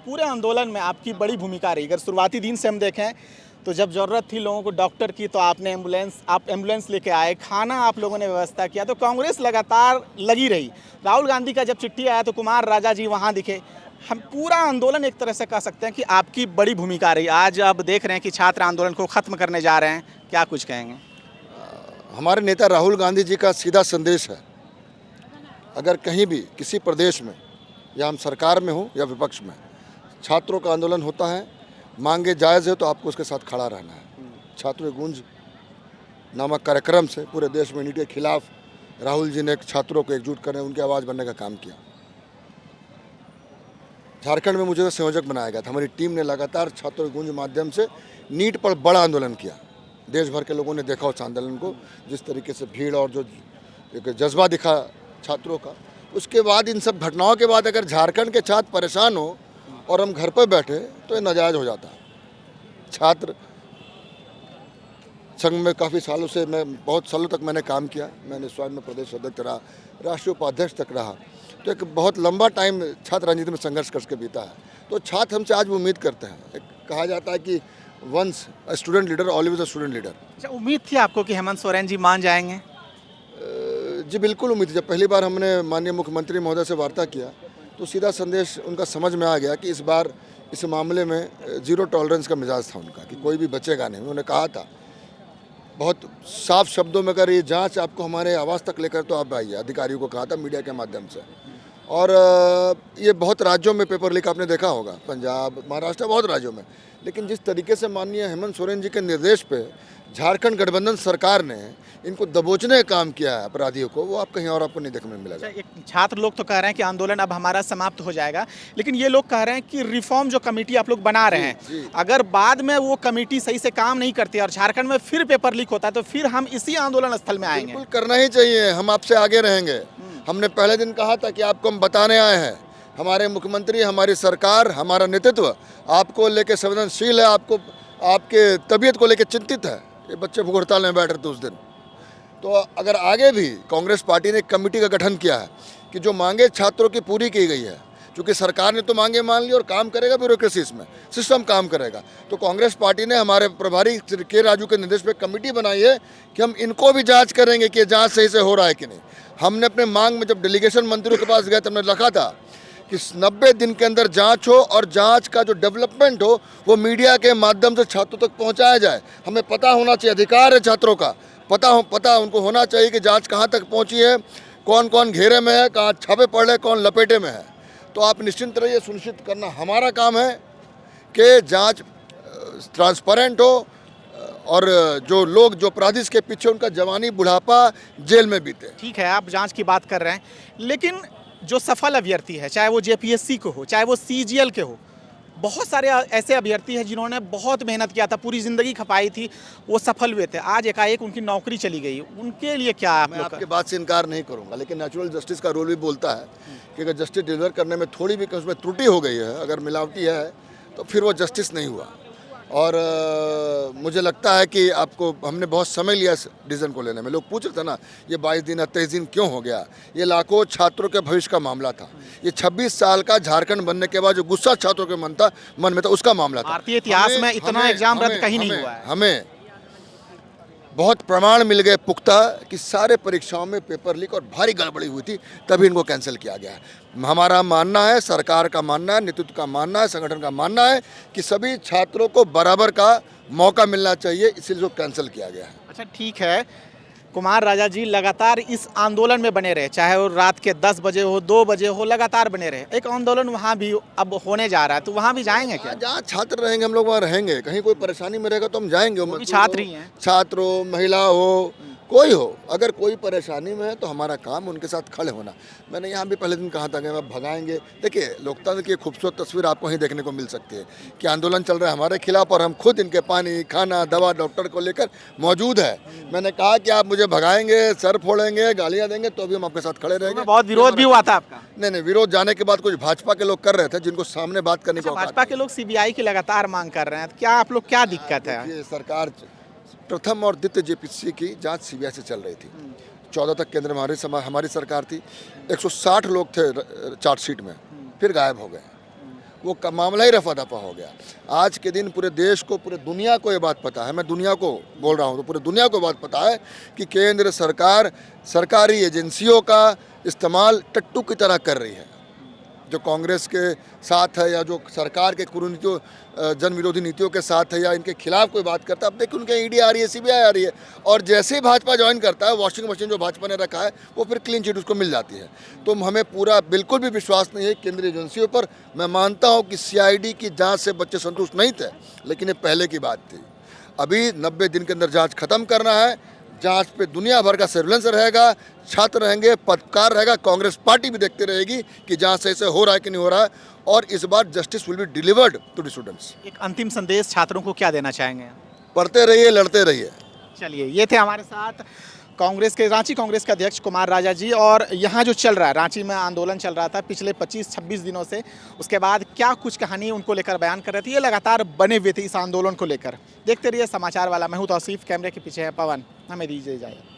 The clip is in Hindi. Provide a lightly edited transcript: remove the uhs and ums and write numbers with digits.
पूरे आंदोलन में आपकी बड़ी भूमिका रही। अगर शुरुआती दिन से हम देखें तो जब ज़रूरत थी लोगों को डॉक्टर की तो आपने एम्बुलेंस लेके आए, खाना आप लोगों ने व्यवस्था किया, तो कांग्रेस लगातार लगी रही। राहुल गांधी का जब चिट्ठी आया तो कुमार राजा जी वहाँ दिखे। हम पूरा आंदोलन एक तरह से कह सकते हैं कि आपकी बड़ी भूमिका रही। आज अब देख रहे हैं कि छात्र आंदोलन को ख़त्म करने जा रहे हैं, क्या कुछ कहेंगे? हमारे नेता राहुल गांधी जी का सीधा संदेश है, अगर कहीं भी किसी प्रदेश में या हम सरकार में हो या विपक्ष में छात्रों का आंदोलन होता है, मांगे जायज़ है तो आपको उसके साथ खड़ा रहना है। छात्रों की गूंज नामक कार्यक्रम से पूरे देश में नीट के खिलाफ राहुल जी ने छात्रों को एकजुट करने, उनकी आवाज़ बनने का काम किया। झारखंड में मुझे तो संयोजक बनाया गया था। हमारी टीम ने लगातार छात्रों की गूंज माध्यम से नीट पर बड़ा आंदोलन किया। देश भर के लोगों ने देखा उस आंदोलन को, जिस तरीके से भीड़ और जो एक जज्बा दिखा छात्रों का। उसके बाद इन सब घटनाओं के बाद अगर झारखंड के छात्र परेशान हो और हम घर पर बैठे तो ये नाजायज़ हो जाता है। छात्र संघ में काफ़ी सालों से बहुत सालों तक मैंने काम किया। मैंने स्वयं में प्रदेश अध्यक्ष रहा, राष्ट्रीय उपाध्यक्ष तक रहा, तो एक बहुत लंबा टाइम छात्र राजनीति में संघर्ष करके बीता है। तो छात्र हमसे आज भी उम्मीद करते हैं। एक कहा जाता है कि once a student leader always a student leader. अच्छा, उम्मीद थी आपको कि हेमंत सोरेन जी मान जाएंगे? जी बिल्कुल उम्मीद थी। जब पहली बार हमने माननीय मुख्यमंत्री महोदय से वार्ता किया तो सीधा संदेश उनका समझ में आ गया कि इस बार इस मामले में जीरो टॉलरेंस का मिजाज था उनका, कि कोई भी बचेगा नहीं। उन्होंने कहा था बहुत साफ शब्दों में, अगर ये जांच आपको हमारे आवाज़ तक लेकर तो आप आइए, अधिकारियों को कहा था मीडिया के माध्यम से। और ये बहुत राज्यों में पेपर लीक आपने देखा होगा, पंजाब, महाराष्ट्र, बहुत राज्यों में। लेकिन जिस तरीके से माननीय हेमंत सोरेन जी के निर्देश पे झारखंड गठबंधन सरकार ने इनको दबोचने का काम किया है अपराधियों को, वो आप कहीं और आपको नहीं देखने में मिलेगा। एक छात्र लोग तो कह रहे हैं कि आंदोलन अब हमारा समाप्त हो जाएगा, लेकिन ये लोग कह रहे हैं कि रिफॉर्म जो कमेटी आप लोग बना रहे हैं, अगर बाद में वो कमेटी सही से काम नहीं करती और झारखंड में फिर पेपर लीक होता है तो फिर हम इसी आंदोलन स्थल में आएंगे। बिल्कुल करना ही चाहिए, हम आपसे आगे रहेंगे। हमने पहले दिन कहा था कि आपको हम बताने आए हैं, हमारे मुख्यमंत्री, हमारी सरकार, हमारा नेतृत्व आपको लेके संवेदनशील है, आपको आपके तबीयत को लेके चिंतित है। ये बच्चे भूख हड़ताल में बैठ रहे थे उस दिन। तो अगर आगे भी कांग्रेस पार्टी ने एक कमेटी का गठन किया है कि जो मांगे छात्रों की पूरी की गई है, क्योंकि सरकार ने तो मांगे मान ली और काम करेगा ब्यूरोक्रेसी, इसमें सिस्टम काम करेगा, तो कांग्रेस पार्टी ने हमारे प्रभारी के राजू के निर्देश पे कमेटी बनाई है कि हम इनको भी जांच करेंगे कि जांच सही से हो रहा है कि नहीं। हमने अपने मांग में जब डेलीगेशन मंत्रियों के पास गए तो हमने लिखा था कि 90 दिन के अंदर जांच हो और जांच का जो डेवलपमेंट हो वो मीडिया के माध्यम से छात्रों तक पहुंचाया जाए। हमें पता होना चाहिए, अधिकार है छात्रों का, पता उनको होना चाहिए कि जांच कहां तक पहुंची है, कौन कौन घेरे में है, कहां छापे पड़ रहे, कौन लपेटे में है। तो आप निश्चिंत रहिए, सुनिश्चित करना हमारा काम है कि जांच ट्रांसपेरेंट हो और जो लोग जो अपराधी के पीछे उनका जवानी बुढ़ापा जेल में बीते। ठीक है, आप जांच की बात कर रहे हैं, लेकिन जो सफल अभ्यर्थी है, चाहे वो जेपीएससी को हो, चाहे वो सीजीएल के हो, बहुत सारे ऐसे अभ्यर्थी हैं जिन्होंने बहुत मेहनत किया था, पूरी ज़िंदगी खपाई थी, वो सफल हुए थे, आज एकाएक उनकी नौकरी चली गई। उनके लिए क्या आप मैं आपकी बात से इनकार नहीं करूंगा, लेकिन नेचुरल जस्टिस का रोल भी बोलता है कि अगर जस्टिस डिलीवर करने में थोड़ी भी उसमें त्रुटि हो गई है, अगर मिलावटी है, तो फिर वो जस्टिस नहीं हुआ। और मुझे लगता है कि आपको हमने बहुत समय लिया इस डिसीजन को लेने में। लोग पूछ रहे थे ना, ये 22 दिन 23 दिन क्यों हो गया? ये लाखों छात्रों के भविष्य का मामला था। ये 26 साल का झारखंड बनने के बाद जो गुस्सा छात्रों के मन में था, उसका मामला था। भारतीय इतिहास में इतना एग्जाम रद्द कहीं नहीं हुआ है। हमें बहुत प्रमाण मिल गए पुख्ता कि सारे परीक्षाओं में पेपर लीक और भारी गड़बड़ी हुई थी, तभी इनको कैंसिल किया गया है। हमारा मानना है, सरकार का मानना है, नेतृत्व का मानना है, संगठन का मानना है कि सभी छात्रों को बराबर का मौका मिलना चाहिए, इसलिए जो कैंसिल किया गया है। अच्छा ठीक है, कुमार राजा जी लगातार इस आंदोलन में बने रहे, चाहे वो रात के 10 बजे हो, 2 बजे हो, लगातार बने रहे। एक आंदोलन वहाँ भी अब होने जा रहा है, तो वहाँ भी जाएंगे क्या? जहाँ छात्र रहेंगे हम लोग वहाँ रहेंगे। कहीं कोई परेशानी में रहेगा तो हम जाएंगे। वो भी छात्र ही हैं। छात्र हो, महिला हो, कोई हो, अगर कोई परेशानी में है तो हमारा काम उनके साथ खड़े होना। मैंने यहाँ भी पहले दिन कहा था कि हम भगाएंगे। देखिए, लोकतंत्र की खूबसूरत तस्वीर आपको ही देखने को मिल सकती है कि आंदोलन चल रहा है हमारे खिलाफ और हम खुद इनके पानी, खाना, दवा, डॉक्टर को लेकर मौजूद है। मैंने कहा कि आप मुझे भगाएंगे, सर फोड़ेंगे, गालियाँ देंगे, तो भी हम आपके साथ खड़े रहेंगे। बहुत विरोध भी हुआ था आपका? नहीं, विरोध जाने के बाद कुछ भाजपा के लोग कर रहे थे, जिनको सामने बात करने को। भाजपा के लोग सीबीआई की लगातार मांग कर रहे हैं, क्या आप लोग क्या दिक्कत है? ये सरकार प्रथम और द्वितीय जेपीसी की जांच सीबीआई से चल रही थी। 14 तक केंद्र में हमारी सरकार थी। 160 लोग थे चार्जशीट में, फिर गायब हो गए। मामला ही रफा दफा हो गया। आज के दिन पूरे देश को, पूरे दुनिया को ये बात पता है, मैं दुनिया को बोल रहा हूँ तो पूरे दुनिया को बात पता है कि केंद्र सरकार सरकारी एजेंसियों का इस्तेमाल टट्टू की तरह कर रही है। जो कांग्रेस के साथ है या जो सरकार के कुरीतियों, जन विरोधी नीतियों के साथ है या इनके खिलाफ कोई बात करता है, अब देखिए उनके ईडी आ रही है, सीबीआई आ रही है, और जैसे ही भाजपा ज्वाइन करता है, वॉशिंग मशीन जो भाजपा ने रखा है वो फिर क्लीन चिट उसको मिल जाती है। तो हमें पूरा बिल्कुल भी विश्वास नहीं है केंद्रीय एजेंसियों पर। मैं मानता हूँ कि सीआईडी की जाँच से बच्चे संतुष्ट नहीं थे, लेकिन ये पहले की बात थी। अभी 90 दिन के अंदर जाँच खत्म करना है। जांच पे दुनिया भर का सर्विलेंस रहेगा, छात्र रहेंगे, पत्रकार रहेगा, कांग्रेस पार्टी भी देखते रहेगी कि जांच सही से हो रहा है कि नहीं हो रहा है, और इस बार justice will be delivered to the students. एक अंतिम संदेश छात्रों को क्या देना चाहेंगे? पढ़ते रहिए, लड़ते रहिए। चलिए, ये थे हमारे साथ कांग्रेस के, रांची कांग्रेस के अध्यक्ष कुमार राजा जी। और यहाँ जो चल रहा है, रांची में आंदोलन चल रहा था पिछले 25-26 दिनों से, उसके बाद क्या कुछ कहानी उनको लेकर बयान कर रहे थे, ये लगातार बने हुए थे इस आंदोलन को लेकर। देखते रहिए समाचार वाला। मैं हूँ तौसीफ, कैमरे के पीछे है पवन। हमें दीजिए इजाज़त।